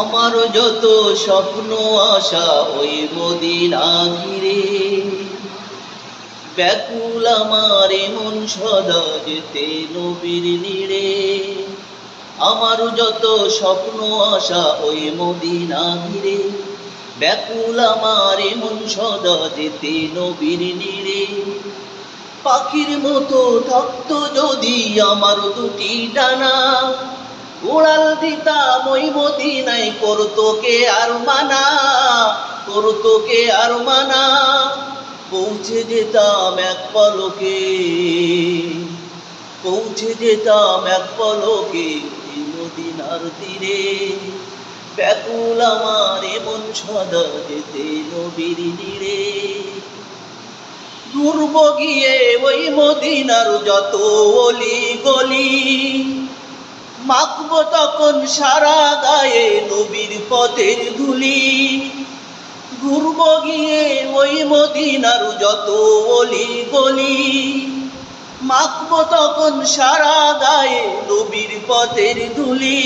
আমার যত স্বপ্ন আশা ওই মদিনা ঘিরে, ব্যাকুল আমার মন সদা যেতে নবীর নিড়ে। আমার যত স্বপ্ন আশা ওই মদিনা ঘিরে, ব্যাকুল আমার মন সদা যেতে নবীর নিড়ে। পাখির মতো থাকতো যদি আমার দুটি ডানা, উড়াল দিতাম ওই মদিনায়, করতো কে আর মানা, করতো কে আর মানা। পৌঁছে যেতাম এক পলকে, পৌঁছে যেতাম এক পলকে ওই মদিনার তীরে। ব্যাকুল আমার মন সদা যেতে নবীর নিড়ে। ঘুরব গিয়ে ওই মদিনার যত অলি গলি, মাখবো তখন সারা গায়ে নবীর পথের ধুলি। ঘুরব গিয়ে ওই মদিনার যত অলি গলি, মাখবো তখন সারা গায়ে নবীর পথের ধুলি।